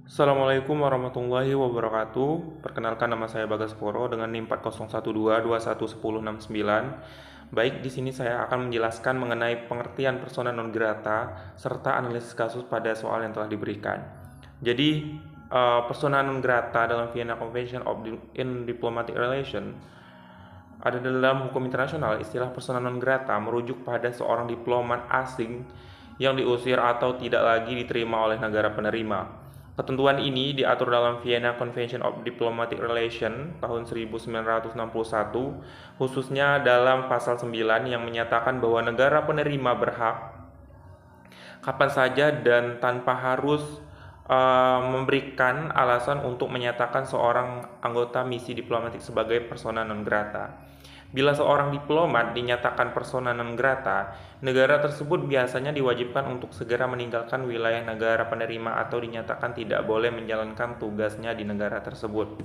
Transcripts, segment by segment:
Assalamualaikum warahmatullahi wabarakatuh. Perkenalkan, nama saya Bagaskoro dengan NIM 4012211069. Baik, di sini saya akan menjelaskan mengenai pengertian persona non grata serta analisis kasus pada soal yang telah diberikan. Jadi, persona non grata dalam Vienna Convention in Diplomatic Relation ada dalam hukum internasional. Istilah persona non grata merujuk pada seorang diplomat asing yang diusir atau tidak lagi diterima oleh negara penerima. Ketentuan ini diatur dalam Vienna Convention of Diplomatic Relations tahun 1961, khususnya dalam pasal 9 yang menyatakan bahwa negara penerima berhak kapan saja dan tanpa harus memberikan alasan untuk menyatakan seorang anggota misi diplomatik sebagai persona non grata. Bila seorang diplomat dinyatakan persona non grata, negara tersebut biasanya diwajibkan untuk segera meninggalkan wilayah negara penerima atau dinyatakan tidak boleh menjalankan tugasnya di negara tersebut.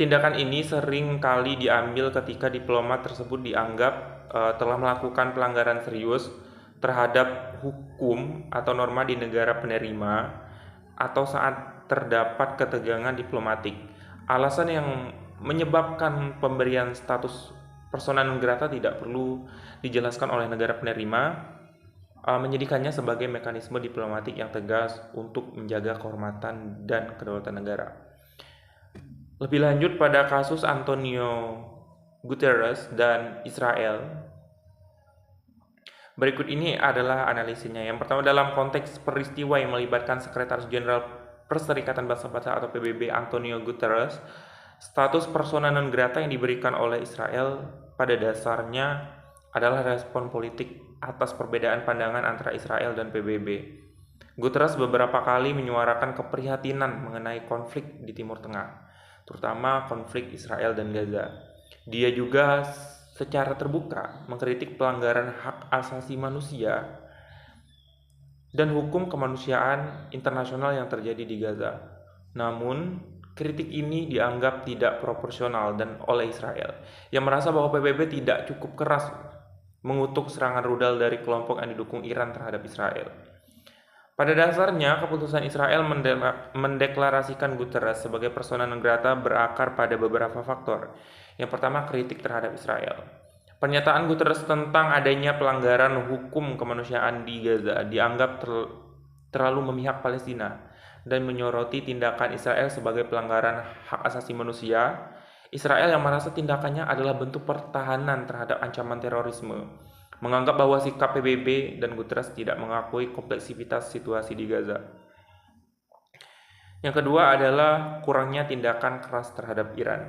Tindakan ini sering kali diambil ketika diplomat tersebut dianggap telah melakukan pelanggaran serius terhadap hukum atau norma di negara penerima atau saat terdapat ketegangan diplomatik. Alasan yang menyebabkan pemberian status persona non grata tidak perlu dijelaskan oleh negara penerima, menjadikannya sebagai mekanisme diplomatik yang tegas untuk menjaga kehormatan dan kedaulatan negara. Lebih lanjut pada kasus Antonio Guterres dan Israel, berikut ini adalah analisisnya. Yang pertama, dalam konteks peristiwa yang melibatkan Sekretaris Jenderal Perserikatan Bangsa-Bangsa atau PBB Antonio Guterres, status persona non grata yang diberikan oleh Israel pada dasarnya adalah respon politik atas perbedaan pandangan antara Israel dan PBB. Guterres beberapa kali menyuarakan keprihatinan mengenai konflik di Timur Tengah, terutama konflik Israel dan Gaza. Dia juga secara terbuka mengkritik pelanggaran hak asasi manusia dan hukum kemanusiaan internasional yang terjadi di Gaza. Namun, kritik ini dianggap tidak proporsional dan oleh Israel, yang merasa bahwa PBB tidak cukup keras mengutuk serangan rudal dari kelompok yang didukung Iran terhadap Israel. Pada dasarnya, keputusan Israel mendeklarasikan Guterres sebagai persona non grata berakar pada beberapa faktor. Yang pertama, kritik terhadap Israel. Pernyataan Guterres tentang adanya pelanggaran hukum kemanusiaan di Gaza dianggap terlalu memihak Palestina dan menyoroti tindakan Israel sebagai pelanggaran hak asasi manusia. Israel yang merasa tindakannya adalah bentuk pertahanan terhadap ancaman terorisme, menganggap bahwa sikap PBB dan Guterres tidak mengakui kompleksitas situasi di Gaza. Yang kedua adalah kurangnya tindakan keras terhadap Iran.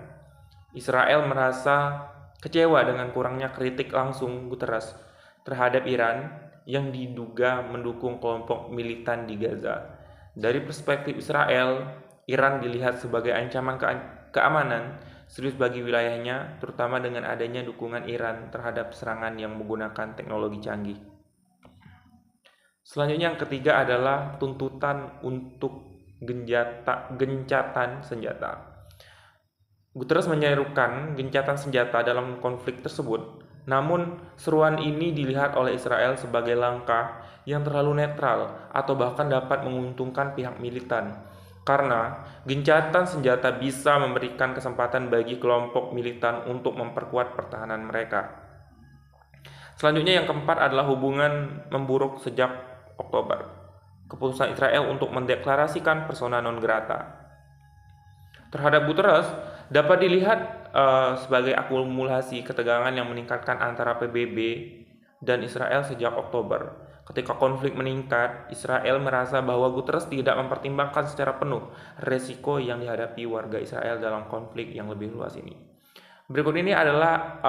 Israel merasa kecewa dengan kurangnya kritik langsung Guterres terhadap Iran yang diduga mendukung kelompok militan di Gaza. Dari perspektif Israel, Iran dilihat sebagai ancaman keamanan serius bagi wilayahnya, terutama dengan adanya dukungan Iran terhadap serangan yang menggunakan teknologi canggih. Selanjutnya, yang ketiga adalah tuntutan untuk gencatan senjata. Guterres menyerukan gencatan senjata dalam konflik tersebut, namun seruan ini dilihat oleh Israel sebagai langkah yang terlalu netral atau bahkan dapat menguntungkan pihak militan, karena gencatan senjata bisa memberikan kesempatan bagi kelompok militan untuk memperkuat pertahanan mereka. Selanjutnya, yang keempat adalah hubungan memburuk sejak Oktober. Keputusan Israel untuk mendeklarasikan persona non grata terhadap Guterres dapat dilihat sebagai akumulasi ketegangan yang meningkatkan antara PBB dan Israel sejak Oktober. Ketika konflik meningkat, Israel merasa bahwa Guterres tidak mempertimbangkan secara penuh resiko yang dihadapi warga Israel dalam konflik yang lebih luas ini. Berikut ini adalah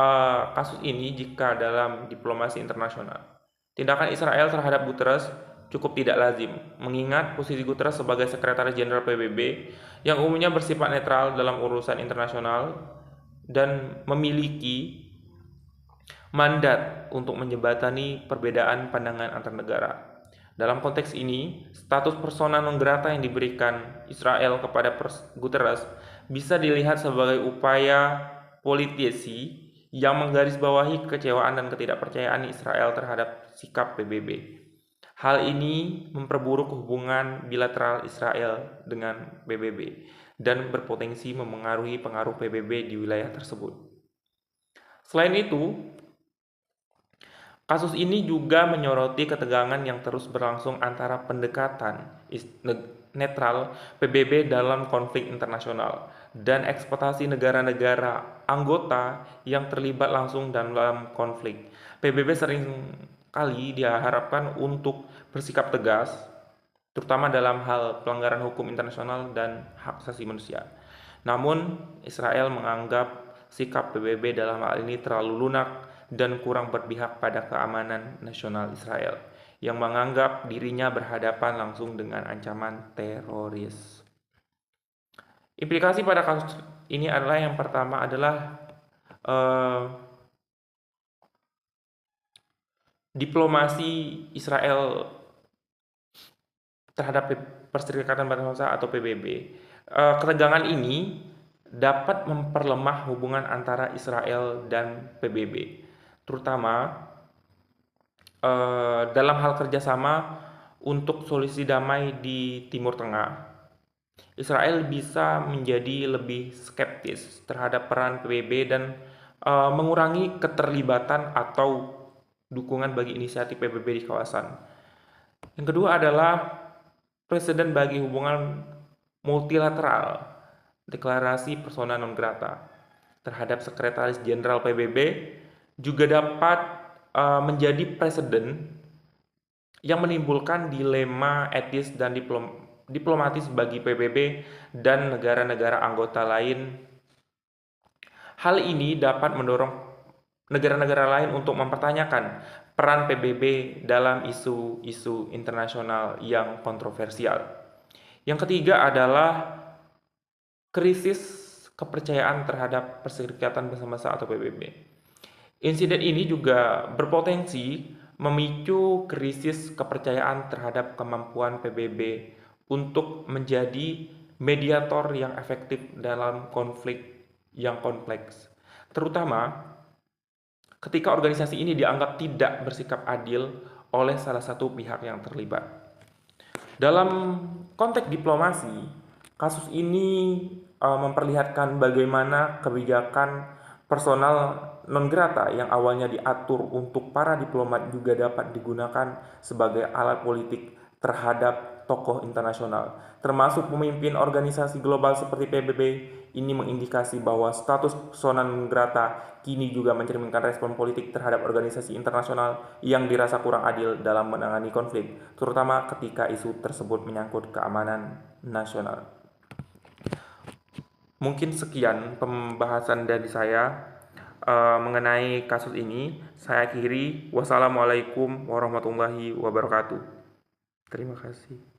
kasus ini jika dalam diplomasi internasional. Tindakan Israel terhadap Guterres cukup tidak lazim, mengingat posisi Guterres sebagai Sekretaris Jenderal PBB yang umumnya bersifat netral dalam urusan internasional dan memiliki mandat untuk menjembatani perbedaan pandangan antar negara. Dalam konteks ini, status persona non grata yang diberikan Israel kepada Guterres bisa dilihat sebagai upaya politisi yang menggarisbawahi kekecewaan dan ketidakpercayaan Israel terhadap sikap PBB. Hal ini memperburuk hubungan bilateral Israel dengan PBB dan berpotensi memengaruhi pengaruh PBB di wilayah tersebut. Selain itu, kasus ini juga menyoroti ketegangan yang terus berlangsung antara pendekatan netral PBB dalam konflik internasional dan ekspektasi negara-negara anggota yang terlibat langsung dalam konflik. PBB sering kali diharapkan untuk bersikap tegas, terutama dalam hal pelanggaran hukum internasional dan hak asasi manusia. Namun, Israel menganggap sikap PBB dalam hal ini terlalu lunak dan kurang berpihak pada keamanan nasional Israel, yang menganggap dirinya berhadapan langsung dengan ancaman teroris. Implikasi pada kasus ini adalah yang pertama adalah diplomasi Israel terhadap Perserikatan Bangsa atau PBB. Ketegangan ini dapat memperlemah hubungan antara Israel dan PBB, terutama dalam hal kerjasama untuk solusi damai di Timur Tengah. Israel bisa menjadi lebih skeptis terhadap peran PBB dan mengurangi keterlibatan atau dukungan bagi inisiatif PBB di kawasan. Yang kedua adalah presiden bagi hubungan multilateral, deklarasi persona non grata terhadap Sekretaris Jenderal PBB juga dapat menjadi presiden yang menimbulkan dilema etis dan diplomatis bagi PBB dan negara-negara anggota lain. Hal ini dapat mendorong negara-negara lain untuk mempertanyakan peran PBB dalam isu-isu internasional yang kontroversial. Yang ketiga adalah krisis kepercayaan terhadap Perserikatan Bangsa atau PBB. Insiden ini juga berpotensi memicu krisis kepercayaan terhadap kemampuan PBB untuk menjadi mediator yang efektif dalam konflik yang kompleks, terutama ketika organisasi ini dianggap tidak bersikap adil oleh salah satu pihak yang terlibat. Dalam konteks diplomasi, kasus ini memperlihatkan bagaimana kebijakan personal non grata yang awalnya diatur untuk para diplomat juga dapat digunakan sebagai alat politik terhadap tokoh internasional, termasuk pemimpin organisasi global seperti PBB. Ini mengindikasi bahwa status persona non grata kini juga mencerminkan respon politik terhadap organisasi internasional yang dirasa kurang adil dalam menangani konflik, terutama ketika isu tersebut menyangkut keamanan nasional. Mungkin sekian pembahasan dari saya mengenai kasus ini. Saya akhiri. Wassalamualaikum warahmatullahi wabarakatuh. Terima kasih.